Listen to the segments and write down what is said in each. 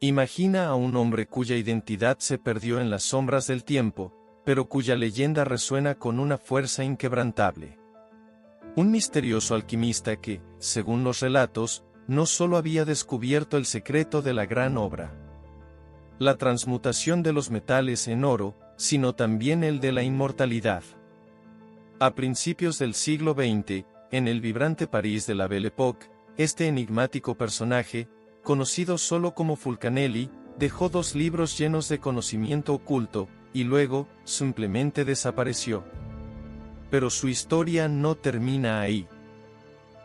Imagina a un hombre cuya identidad se perdió en las sombras del tiempo, pero cuya leyenda resuena con una fuerza inquebrantable. Un misterioso alquimista que, según los relatos, no solo había descubierto el secreto de la gran obra, la transmutación de los metales en oro, sino también el de la inmortalidad. A principios del siglo XX, en el vibrante París de la Belle Époque, este enigmático personaje, conocido solo como Fulcanelli, dejó 2 libros llenos de conocimiento oculto, y luego, simplemente desapareció. Pero su historia no termina ahí.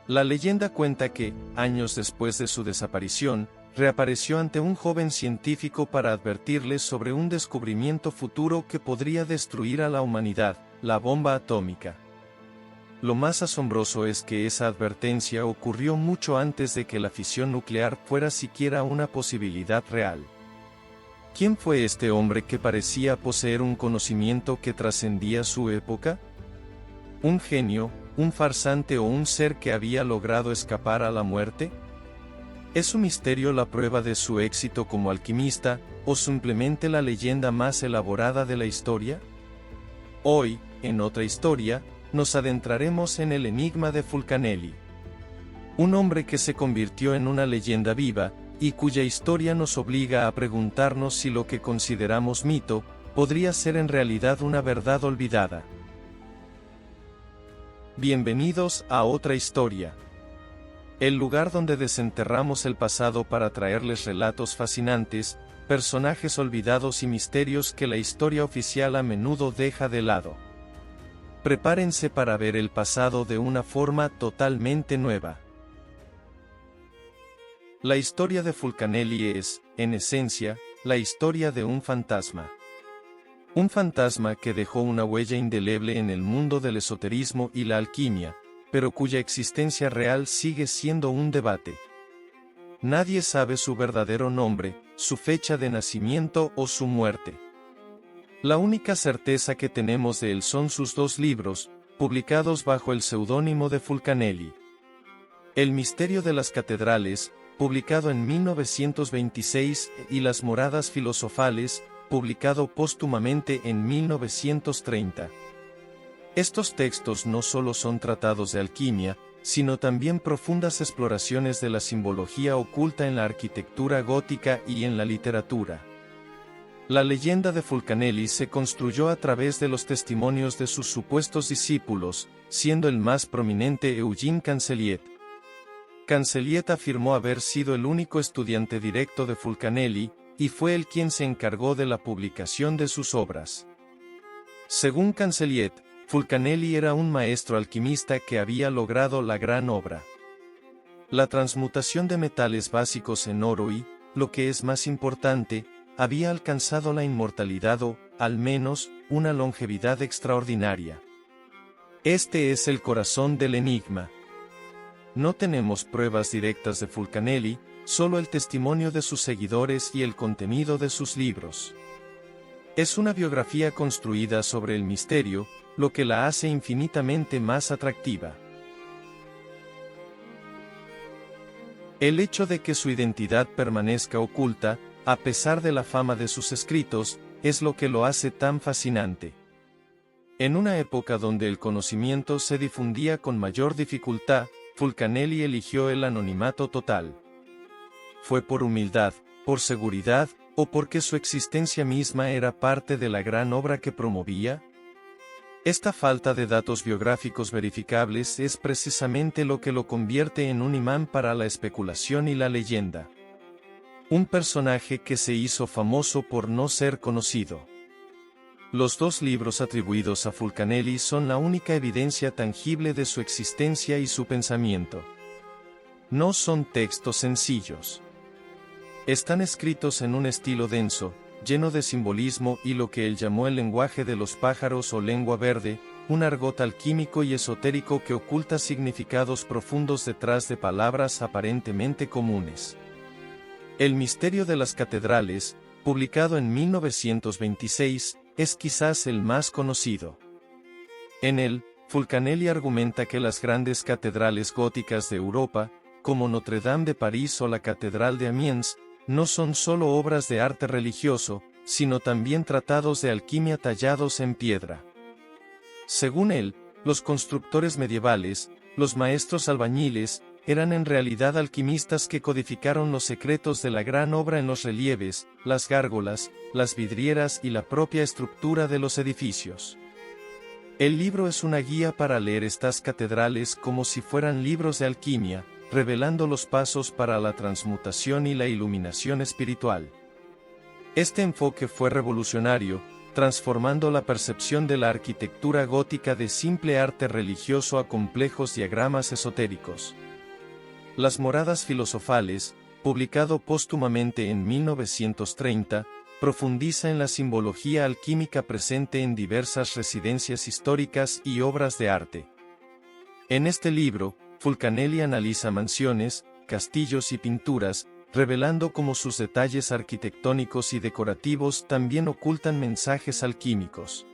La leyenda cuenta que, años después de su desaparición, reapareció ante un joven científico para advertirle sobre un descubrimiento futuro que podría destruir a la humanidad, la bomba atómica. Lo más asombroso es que esa advertencia ocurrió mucho antes de que la fisión nuclear fuera siquiera una posibilidad real. ¿Quién fue este hombre que parecía poseer un conocimiento que trascendía su época? ¿Un genio, un farsante o un ser que había logrado escapar a la muerte? ¿Es su misterio la prueba de su éxito como alquimista, o simplemente la leyenda más elaborada de la historia? Hoy, en otra historia, nos adentraremos en el enigma de Fulcanelli. Un hombre que se convirtió en una leyenda viva, y cuya historia nos obliga a preguntarnos si lo que consideramos mito, podría ser en realidad una verdad olvidada. Bienvenidos a otra historia. El lugar donde desenterramos el pasado para traerles relatos fascinantes, personajes olvidados y misterios que la historia oficial a menudo deja de lado. Prepárense para ver el pasado de una forma totalmente nueva. La historia de Fulcanelli es, en esencia, la historia de un fantasma. Un fantasma que dejó una huella indeleble en el mundo del esoterismo y la alquimia, pero cuya existencia real sigue siendo un debate. Nadie sabe su verdadero nombre, su fecha de nacimiento o su muerte. La única certeza que tenemos de él son sus 2 libros, publicados bajo el seudónimo de Fulcanelli. El misterio de las catedrales, publicado en 1926, y Las moradas filosofales, publicado póstumamente en 1930. Estos textos no solo son tratados de alquimia, sino también profundas exploraciones de la simbología oculta en la arquitectura gótica y en la literatura. La leyenda de Fulcanelli se construyó a través de los testimonios de sus supuestos discípulos, siendo el más prominente Eugene Cancelliet. Cancelliet afirmó haber sido el único estudiante directo de Fulcanelli, y fue él quien se encargó de la publicación de sus obras. Según Cancelliet, Fulcanelli era un maestro alquimista que había logrado la gran obra, la transmutación de metales básicos en oro y, lo que es más importante, había alcanzado la inmortalidad o, al menos, una longevidad extraordinaria. Este es el corazón del enigma. No tenemos pruebas directas de Fulcanelli, solo el testimonio de sus seguidores y el contenido de sus libros. Es una biografía construida sobre el misterio, lo que la hace infinitamente más atractiva. El hecho de que su identidad permanezca oculta, a pesar de la fama de sus escritos, es lo que lo hace tan fascinante. En una época donde el conocimiento se difundía con mayor dificultad, Fulcanelli eligió el anonimato total. ¿Fue por humildad, por seguridad, o porque su existencia misma era parte de la gran obra que promovía? Esta falta de datos biográficos verificables es precisamente lo que lo convierte en un imán para la especulación y la leyenda. Un personaje que se hizo famoso por no ser conocido. Los 2 libros atribuidos a Fulcanelli son la única evidencia tangible de su existencia y su pensamiento. No son textos sencillos. Están escritos en un estilo denso, lleno de simbolismo y lo que él llamó el lenguaje de los pájaros o lengua verde, un argot alquímico y esotérico que oculta significados profundos detrás de palabras aparentemente comunes. El misterio de las catedrales, publicado en 1926, es quizás el más conocido. En él, Fulcanelli argumenta que las grandes catedrales góticas de Europa, como Notre Dame de París o la Catedral de Amiens, no son solo obras de arte religioso, sino también tratados de alquimia tallados en piedra. Según él, los constructores medievales, los maestros albañiles, eran en realidad alquimistas que codificaron los secretos de la gran obra en los relieves, las gárgolas, las vidrieras y la propia estructura de los edificios. El libro es una guía para leer estas catedrales como si fueran libros de alquimia, revelando los pasos para la transmutación y la iluminación espiritual. Este enfoque fue revolucionario, transformando la percepción de la arquitectura gótica de simple arte religioso a complejos diagramas esotéricos. Las Moradas Filosofales, publicado póstumamente en 1930, profundiza en la simbología alquímica presente en diversas residencias históricas y obras de arte. En este libro, Fulcanelli analiza mansiones, castillos y pinturas, revelando cómo sus detalles arquitectónicos y decorativos también ocultan mensajes alquímicos.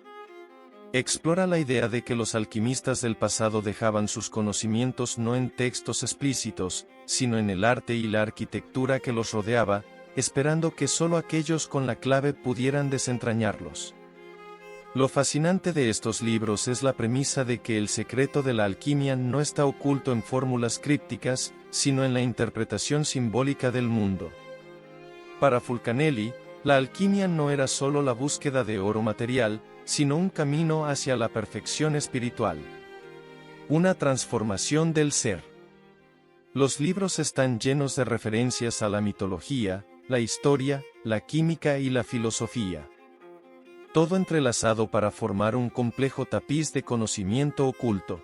Explora la idea de que los alquimistas del pasado dejaban sus conocimientos no en textos explícitos, sino en el arte y la arquitectura que los rodeaba, esperando que solo aquellos con la clave pudieran desentrañarlos. Lo fascinante de estos libros es la premisa de que el secreto de la alquimia no está oculto en fórmulas crípticas, sino en la interpretación simbólica del mundo. Para Fulcanelli, la alquimia no era solo la búsqueda de oro material, sino un camino hacia la perfección espiritual. Una transformación del ser. Los libros están llenos de referencias a la mitología, la historia, la química y la filosofía. Todo entrelazado para formar un complejo tapiz de conocimiento oculto.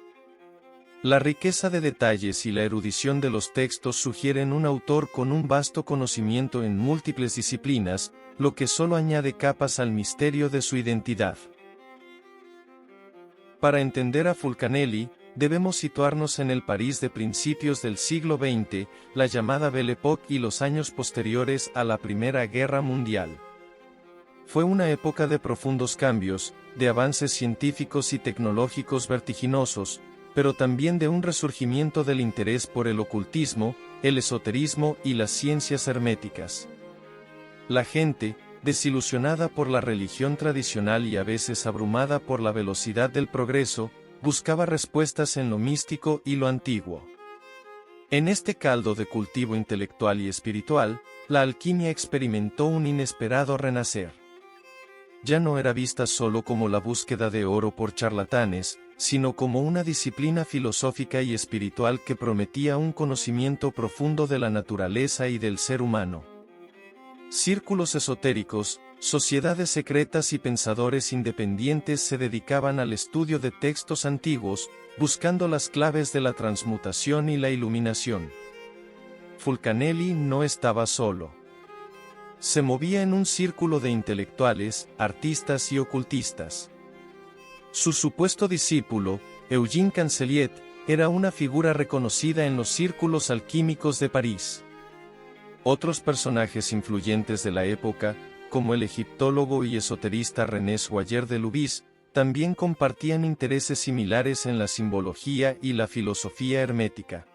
La riqueza de detalles y la erudición de los textos sugieren un autor con un vasto conocimiento en múltiples disciplinas, lo que solo añade capas al misterio de su identidad. Para entender a Fulcanelli, debemos situarnos en el París de principios del siglo XX, la llamada Belle Époque y los años posteriores a la Primera Guerra Mundial. Fue una época de profundos cambios, de avances científicos y tecnológicos vertiginosos, pero también de un resurgimiento del interés por el ocultismo, el esoterismo y las ciencias herméticas. La gente, desilusionada por la religión tradicional y a veces abrumada por la velocidad del progreso, buscaba respuestas en lo místico y lo antiguo. En este caldo de cultivo intelectual y espiritual, la alquimia experimentó un inesperado renacer. Ya no era vista solo como la búsqueda de oro por charlatanes, sino como una disciplina filosófica y espiritual que prometía un conocimiento profundo de la naturaleza y del ser humano. Círculos esotéricos, sociedades secretas y pensadores independientes se dedicaban al estudio de textos antiguos, buscando las claves de la transmutación y la iluminación. Fulcanelli no estaba solo. Se movía en un círculo de intelectuales, artistas y ocultistas. Su supuesto discípulo, Eugène Cancelliet, era una figura reconocida en los círculos alquímicos de París. Otros personajes influyentes de la época, como el egiptólogo y esoterista René Schwager de Lubis, también compartían intereses similares en la simbología y la filosofía hermética.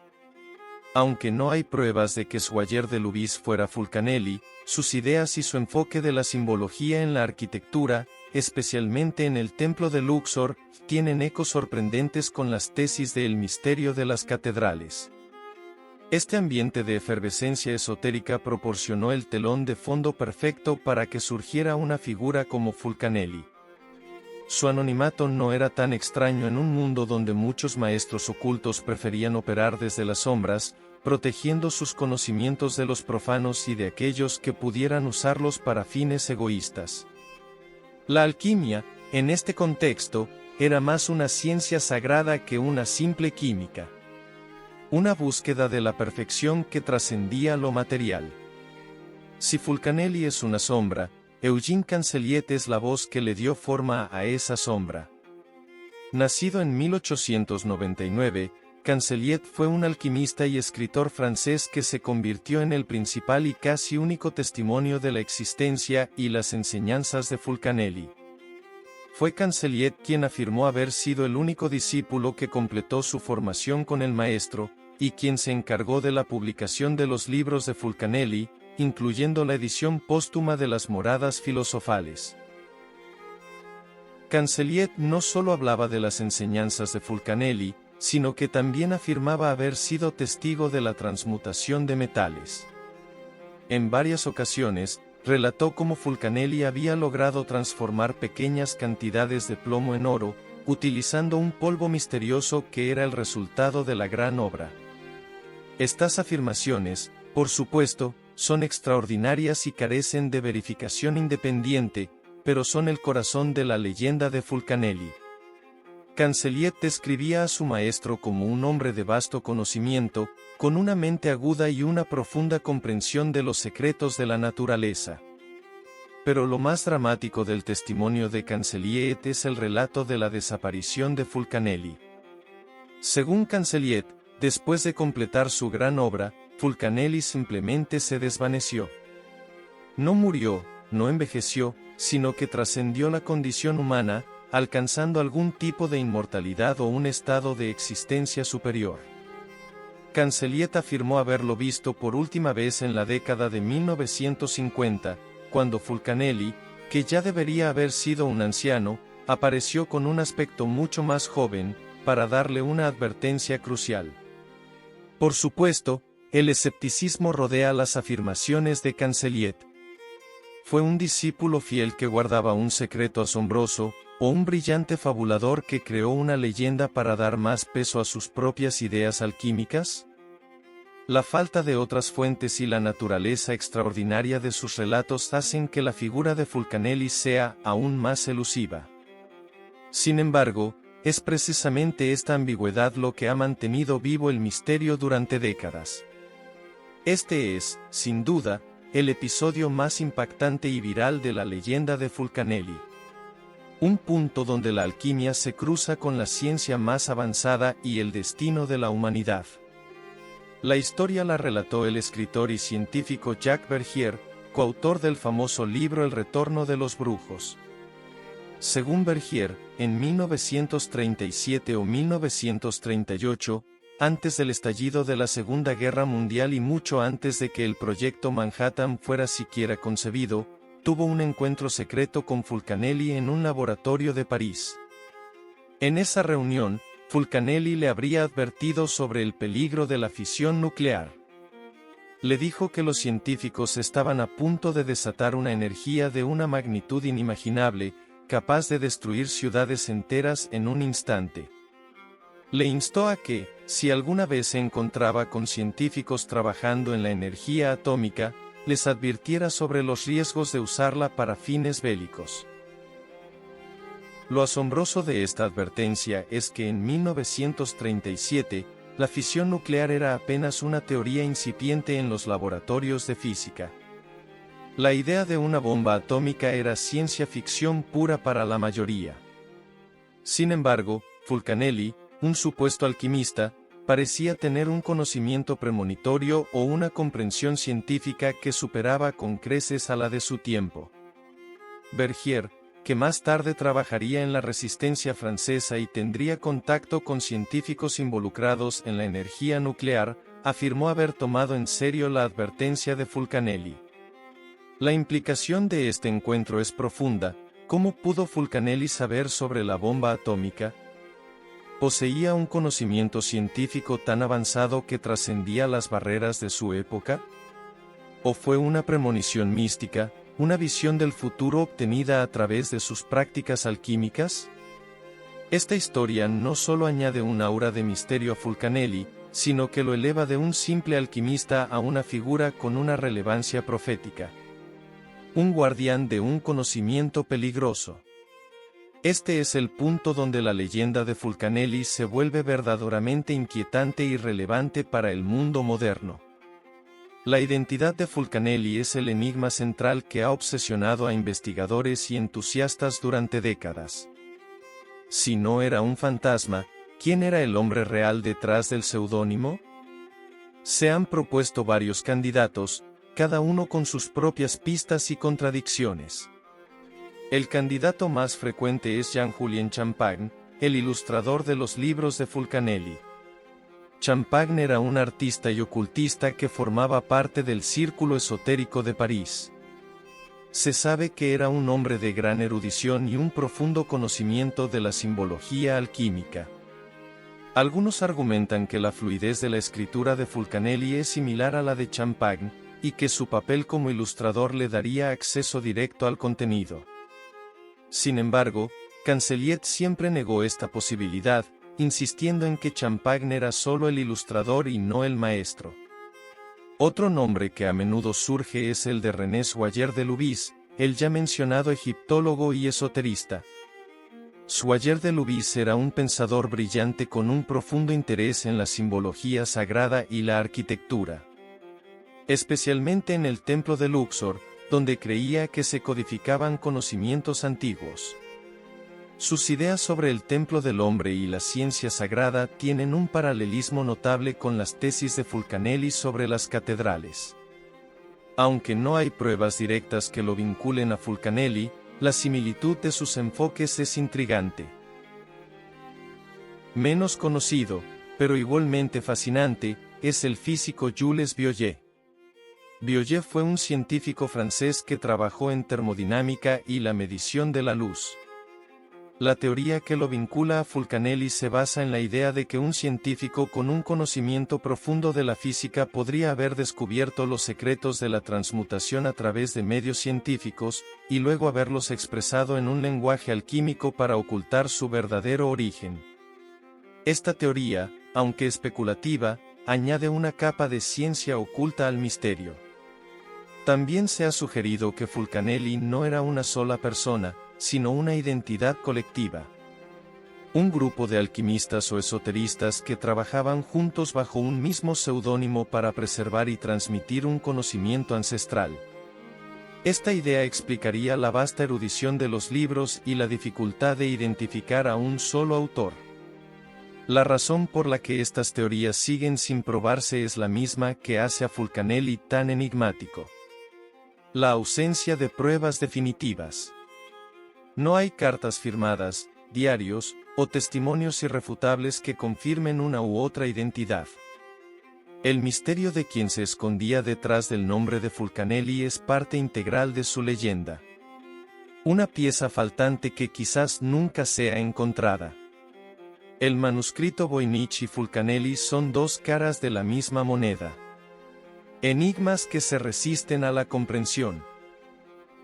Aunque no hay pruebas de que Schwager de Lubis fuera Fulcanelli, sus ideas y su enfoque de la simbología en la arquitectura, especialmente en el templo de Luxor, tienen ecos sorprendentes con las tesis de El misterio de las catedrales. Este ambiente de efervescencia esotérica proporcionó el telón de fondo perfecto para que surgiera una figura como Fulcanelli. Su anonimato no era tan extraño en un mundo donde muchos maestros ocultos preferían operar desde las sombras, protegiendo sus conocimientos de los profanos y de aquellos que pudieran usarlos para fines egoístas. La alquimia, en este contexto, era más una ciencia sagrada que una simple química. Una búsqueda de la perfección que trascendía lo material. Si Fulcanelli es una sombra, Eugène Cancelliet es la voz que le dio forma a esa sombra. Nacido en 1899, Cancelliet fue un alquimista y escritor francés que se convirtió en el principal y casi único testimonio de la existencia y las enseñanzas de Fulcanelli. Fue Cancelliet quien afirmó haber sido el único discípulo que completó su formación con el maestro, y quien se encargó de la publicación de los libros de Fulcanelli, incluyendo la edición póstuma de las Moradas Filosofales. Cancelliet no solo hablaba de las enseñanzas de Fulcanelli, sino que también afirmaba haber sido testigo de la transmutación de metales. En varias ocasiones, relató cómo Fulcanelli había logrado transformar pequeñas cantidades de plomo en oro, utilizando un polvo misterioso que era el resultado de la gran obra. Estas afirmaciones, por supuesto, son extraordinarias y carecen de verificación independiente, pero son el corazón de la leyenda de Fulcanelli. Cancelliet describía a su maestro como un hombre de vasto conocimiento, con una mente aguda y una profunda comprensión de los secretos de la naturaleza. Pero lo más dramático del testimonio de Cancelliet es el relato de la desaparición de Fulcanelli. Según Cancelliet, después de completar su gran obra, Fulcanelli simplemente se desvaneció. No murió, no envejeció, sino que trascendió la condición humana, alcanzando algún tipo de inmortalidad o un estado de existencia superior. Cancelliet afirmó haberlo visto por última vez en la década de 1950, cuando Fulcanelli, que ya debería haber sido un anciano, apareció con un aspecto mucho más joven, para darle una advertencia crucial. Por supuesto, el escepticismo rodea las afirmaciones de Cancelliet. Fue un discípulo fiel que guardaba un secreto asombroso, o un brillante fabulador que creó una leyenda para dar más peso a sus propias ideas alquímicas? La falta de otras fuentes y la naturaleza extraordinaria de sus relatos hacen que la figura de Fulcanelli sea aún más elusiva. Sin embargo, es precisamente esta ambigüedad lo que ha mantenido vivo el misterio durante décadas. Este es, sin duda, el episodio más impactante y viral de la leyenda de Fulcanelli. Un punto donde la alquimia se cruza con la ciencia más avanzada y el destino de la humanidad. La historia la relató el escritor y científico Jacques Vergier, coautor del famoso libro El retorno de los brujos. Según Vergier, en 1937 o 1938, antes del estallido de la Segunda Guerra Mundial y mucho antes de que el proyecto Manhattan fuera siquiera concebido, tuvo un encuentro secreto con Fulcanelli en un laboratorio de París. En esa reunión, Fulcanelli le habría advertido sobre el peligro de la fisión nuclear. Le dijo que los científicos estaban a punto de desatar una energía de una magnitud inimaginable, capaz de destruir ciudades enteras en un instante. Le instó a que, si alguna vez se encontraba con científicos trabajando en la energía atómica, les advirtiera sobre los riesgos de usarla para fines bélicos. Lo asombroso de esta advertencia es que en 1937, la fisión nuclear era apenas una teoría incipiente en los laboratorios de física. La idea de una bomba atómica era ciencia ficción pura para la mayoría. Sin embargo, Fulcanelli, un supuesto alquimista, parecía tener un conocimiento premonitorio o una comprensión científica que superaba con creces a la de su tiempo. Vergier, que más tarde trabajaría en la resistencia francesa y tendría contacto con científicos involucrados en la energía nuclear, afirmó haber tomado en serio la advertencia de Fulcanelli. La implicación de este encuentro es profunda. ¿Cómo pudo Fulcanelli saber sobre la bomba atómica? ¿Poseía un conocimiento científico tan avanzado que trascendía las barreras de su época? ¿O fue una premonición mística, una visión del futuro obtenida a través de sus prácticas alquímicas? Esta historia no solo añade un aura de misterio a Fulcanelli, sino que lo eleva de un simple alquimista a una figura con una relevancia profética. Un guardián de un conocimiento peligroso. Este es el punto donde la leyenda de Fulcanelli se vuelve verdaderamente inquietante y relevante para el mundo moderno. La identidad de Fulcanelli es el enigma central que ha obsesionado a investigadores y entusiastas durante décadas. Si no era un fantasma, ¿quién era el hombre real detrás del seudónimo? Se han propuesto varios candidatos, cada uno con sus propias pistas y contradicciones. El candidato más frecuente es Jean-Julien Champagne, el ilustrador de los libros de Fulcanelli. Champagne era un artista y ocultista que formaba parte del círculo esotérico de París. Se sabe que era un hombre de gran erudición y un profundo conocimiento de la simbología alquímica. Algunos argumentan que la fluidez de la escritura de Fulcanelli es similar a la de Champagne, y que su papel como ilustrador le daría acceso directo al contenido. Sin embargo, Cancelliet siempre negó esta posibilidad, insistiendo en que Champagne era solo el ilustrador y no el maestro. Otro nombre que a menudo surge es el de René Swagger de Lubis, el ya mencionado egiptólogo y esoterista. Swagger de Lubis era un pensador brillante con un profundo interés en la simbología sagrada y la arquitectura. Especialmente en el templo de Luxor, donde creía que se codificaban conocimientos antiguos. Sus ideas sobre el templo del hombre y la ciencia sagrada tienen un paralelismo notable con las tesis de Fulcanelli sobre las catedrales. Aunque no hay pruebas directas que lo vinculen a Fulcanelli, la similitud de sus enfoques es intrigante. Menos conocido, pero igualmente fascinante, es el físico Jules Biolay. Biolay fue un científico francés que trabajó en termodinámica y la medición de la luz. La teoría que lo vincula a Fulcanelli se basa en la idea de que un científico con un conocimiento profundo de la física podría haber descubierto los secretos de la transmutación a través de medios científicos, y luego haberlos expresado en un lenguaje alquímico para ocultar su verdadero origen. Esta teoría, aunque especulativa, añade una capa de ciencia oculta al misterio. También se ha sugerido que Fulcanelli no era una sola persona, sino una identidad colectiva. Un grupo de alquimistas o esoteristas que trabajaban juntos bajo un mismo seudónimo para preservar y transmitir un conocimiento ancestral. Esta idea explicaría la vasta erudición de los libros y la dificultad de identificar a un solo autor. La razón por la que estas teorías siguen sin probarse es la misma que hace a Fulcanelli tan enigmático: la ausencia de pruebas definitivas. No hay cartas firmadas, diarios, o testimonios irrefutables que confirmen una u otra identidad. El misterio de quien se escondía detrás del nombre de Fulcanelli es parte integral de su leyenda. Una pieza faltante que quizás nunca sea encontrada. El manuscrito Voynich y Fulcanelli son dos caras de la misma moneda. Enigmas que se resisten a la comprensión.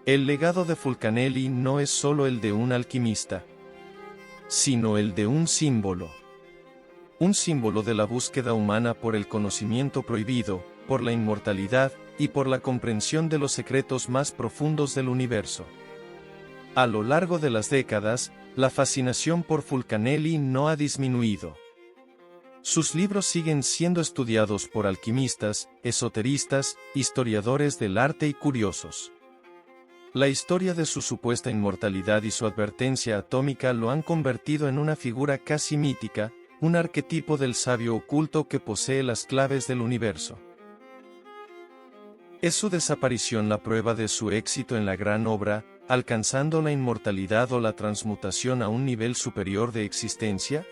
El legado de Fulcanelli no es solo el de un alquimista, sino el de un símbolo. Un símbolo de la búsqueda humana por el conocimiento prohibido, por la inmortalidad, y por la comprensión de los secretos más profundos del universo. A lo largo de las décadas, la fascinación por Fulcanelli no ha disminuido. Sus libros siguen siendo estudiados por alquimistas, esoteristas, historiadores del arte y curiosos. La historia de su supuesta inmortalidad y su advertencia atómica lo han convertido en una figura casi mítica, un arquetipo del sabio oculto que posee las claves del universo. ¿Es su desaparición la prueba de su éxito en la gran obra, alcanzando la inmortalidad o la transmutación a un nivel superior de existencia?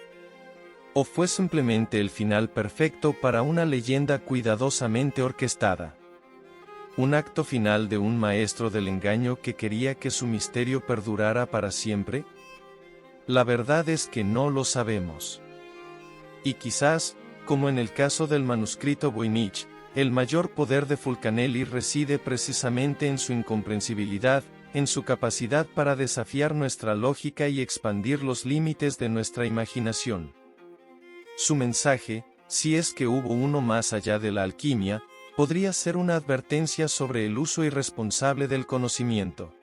¿O fue simplemente el final perfecto para una leyenda cuidadosamente orquestada? ¿Un acto final de un maestro del engaño que quería que su misterio perdurara para siempre? La verdad es que no lo sabemos. Y quizás, como en el caso del manuscrito Voynich, el mayor poder de Fulcanelli reside precisamente en su incomprensibilidad, en su capacidad para desafiar nuestra lógica y expandir los límites de nuestra imaginación. Su mensaje, si es que hubo uno más allá de la alquimia, podría ser una advertencia sobre el uso irresponsable del conocimiento.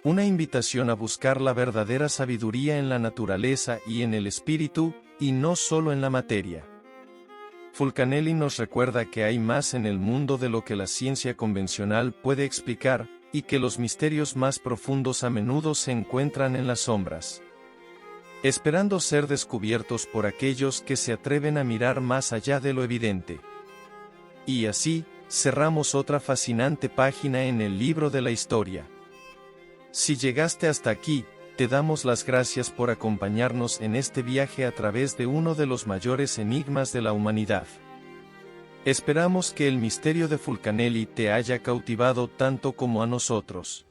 Una invitación a buscar la verdadera sabiduría en la naturaleza y en el espíritu, y no solo en la materia. Fulcanelli nos recuerda que hay más en el mundo de lo que la ciencia convencional puede explicar, y que los misterios más profundos a menudo se encuentran en las sombras, esperando ser descubiertos por aquellos que se atreven a mirar más allá de lo evidente. Y así, cerramos otra fascinante página en el libro de la historia. Si llegaste hasta aquí, te damos las gracias por acompañarnos en este viaje a través de uno de los mayores enigmas de la humanidad. Esperamos que el misterio de Fulcanelli te haya cautivado tanto como a nosotros.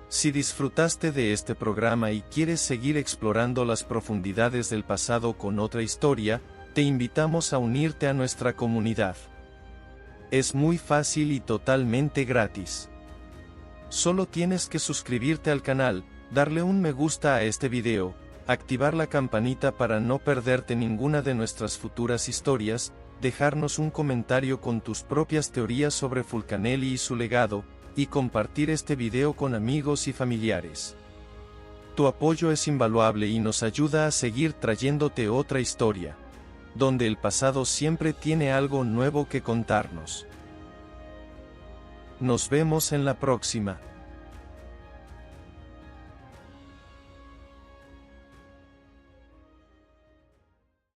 Si disfrutaste de este programa y quieres seguir explorando las profundidades del pasado con otra historia, te invitamos a unirte a nuestra comunidad. Es muy fácil y totalmente gratis. Solo tienes que suscribirte al canal, darle un me gusta a este video, activar la campanita para no perderte ninguna de nuestras futuras historias, dejarnos un comentario con tus propias teorías sobre Fulcanelli y su legado, y compartir este video con amigos y familiares. Tu apoyo es invaluable y nos ayuda a seguir trayéndote otra historia, donde el pasado siempre tiene algo nuevo que contarnos. Nos vemos en la próxima.